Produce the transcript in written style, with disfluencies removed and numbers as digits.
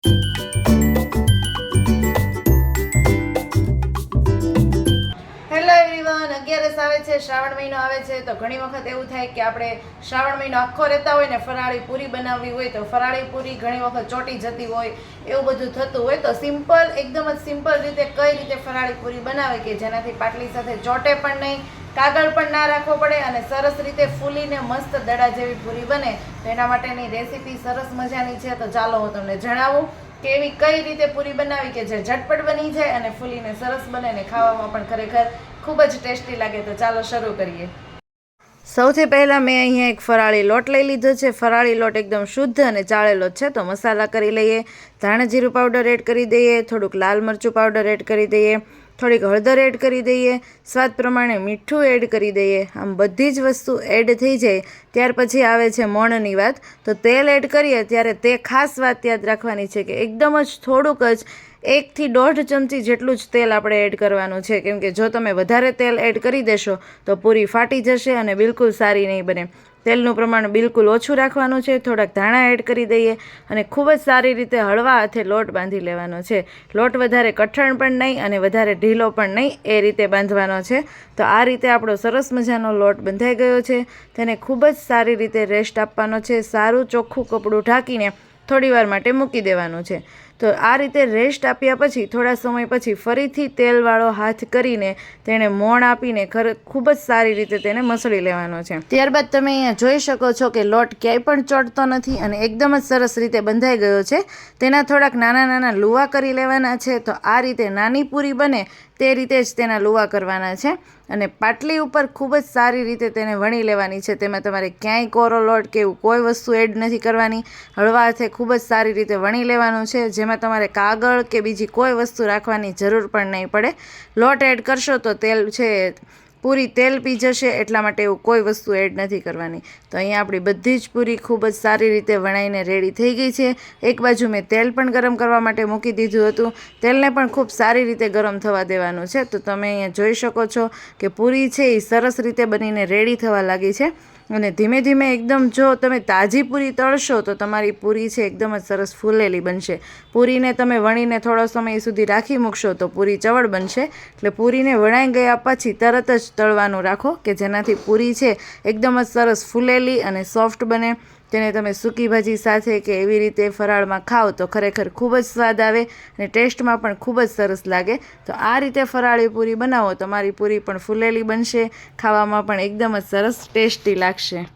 Hello everyone, 11 આવે છે, શ્રાવણ મહિનો આવે છે તો ઘણી વખત એવું થાય કે આપણે શ્રાવણ મહિનો આખો રહેતા હોય ને ફરાળી પૂરી બનાવવી હોય તો ફરાળી પૂરી ઘણી વખત ચોટી જતી હોય, એવું બધું થતું હોય તો સિમ્પલ, એકદમ જ સિમ્પલ રીતે કઈ રીતે ફરાળી પૂરી બનાવે કે જેનાથી પાટલી સાથે ચોટે પણ નહીં, કાગળ પણ ના રાખવો પડે અને સરસ રીતે ફૂલીને મસ્ત દડા જેવી પૂરી બને. તો એના માટેની રેસીપી સરસ મજાની છે, તો ચાલો હું તમને જણાવું કે એવી કઈ રીતે પૂરી બનાવી કે જે ઝટપટ બની જાય અને ફૂલીને સરસ બને ને ખાવામાં પણ ખરેખર ખૂબ જ ટેસ્ટી લાગે. તો ચાલો શરૂ કરીએ. સૌથી પહેલાં મેં અહીંયા એક ફરાળી લોટ લઈ લીધો છે. ફરાળી લોટ એકદમ શુદ્ધ અને ચાળેલો છે. તો મસાલા કરી લઈએ. ધાણા જીરું પાવડર એડ કરી દઈએ, થોડુંક લાલ મરચું પાવડર એડ કરી દઈએ, થોડીક હળદર એડ કરી દઈએ, સ્વાદ પ્રમાણે મીઠું એડ કરી દઈએ. આમ બધી જ વસ્તુ એડ થઈ જાય ત્યાર પછી આવે છે મોણની વાત. તો તેલ એડ કરીએ ત્યારે તે ખાસ વાત યાદ રાખવાની છે કે એકદમ જ થોડુંક જ 1 થી 1.5 ચમચી જેટલું જ તેલ આપણે એડ કરવાનું છે, કેમ કે જો તમે વધારે તેલ એડ કરી દેશો તો પૂરી ફાટી જશે અને બિલકુલ સારી નહીં બને. તેલનું પ્રમાણ બિલકુલ ઓછું રાખવાનું છે. થોડાક ધાણા એડ કરી દઈએ અને ખૂબ જ સારી રીતે હળવા હાથે લોટ બાંધી લેવાનો છે. લોટ વધારે કઠણ પણ નહીં અને વધારે ઢીલો પણ નહીં, એ રીતે બાંધવાનો છે. તો આ રીતે આપણો સરસ મજાનો લોટ બંધાઈ ગયો છે. તેને ખૂબ જ સારી રીતે રેસ્ટ આપવાનો છે. સારું ચોખ્ખું કપડું ઢાંકીને થોડી વાર માટે મૂકી દેવાનું છે. તો આ રીતે રેસ્ટ આપ્યા પછી થોડા સમય પછી ફરીથી તેલવાળો હાથ કરીને તેને મોણ આપીને ખૂબ જ સારી રીતે તેને મસળી લેવાનો છે. ત્યારબાદ તમે અહીંયા જોઈ શકો છો કે લોટ ક્યાંય પણ ચોટતો નથી અને એકદમ જ સરસ રીતે બંધાઈ ગયો છે. તેના થોડાક નાના નાના લુવા કરી લેવાના છે. તો આ રીતે નાની પૂરી બને તે રીતે જ તેના લુવા કરવાના છે અને પાટલી ઉપર ખૂબ જ સારી રીતે તેને વણી લેવાની છે. તેમાં તમારે ક્યાંય કોરો લોટ કે એવું કોઈ વસ્તુ એડ નથી કરવાની. હળવા હાથે ખૂબ જ સારી રીતે વણી લેવાનું છે, જેમાં તમારે કાગળ કે બીજી કોઈ વસ્તુ રાખવાની જરૂર પણ નહીં પડે. લોટ એડ કરશો તો તેલ છે પૂરી તેલ પી જશે, એટલા માટે એવું કોઈ વસ્તુ એડ નથી કરવાની. તો અહીંયા આપણી બધી જ પૂરી ખૂબ જ સારી રીતે વણાઈને રેડી થઈ ગઈ છે. એક બાજુ મેં તેલ પણ ગરમ કરવા માટે મૂકી દીધું હતું. તેલને પણ ખૂબ સારી રીતે ગરમ થવા દેવાનું છે. તો તમે અહીંયા જોઈ શકો છો કે પૂરી છે એ સરસ રીતે બનીને રેડી થવા લાગી છે અને ધીમે ધીમે એકદમ જો તમે તાજી પૂરી તળશો તો તમારી પૂરી છે એકદમ જ સરસ ફૂલેલી બનશે. પૂરીને તમે વણીને થોડો સમય સુધી રાખી મૂકશો તો પૂરી ચવડ બનશે. એટલે પૂરીને વણાઈ ગયા પછી તરત જ તળવાનું રાખો કે જેનાથી પૂરી છે એકદમ જ સરસ ફૂલેલી અને સોફ્ટ બને. તેને તમે સૂકી ભાજી સાથે કે એવી રીતે ફરાળમાં ખાઓ તો ખરેખર ખૂબ જ સ્વાદ આવે અને ટેસ્ટમાં પણ ખૂબ જ સરસ લાગે. તો આ રીતે ફરાળી પૂરી બનાવો, તમારી પૂરી પણ ફૂલેલી બનશે, ખાવામાં પણ એકદમ જ સરસ ટેસ્ટી લાગશે.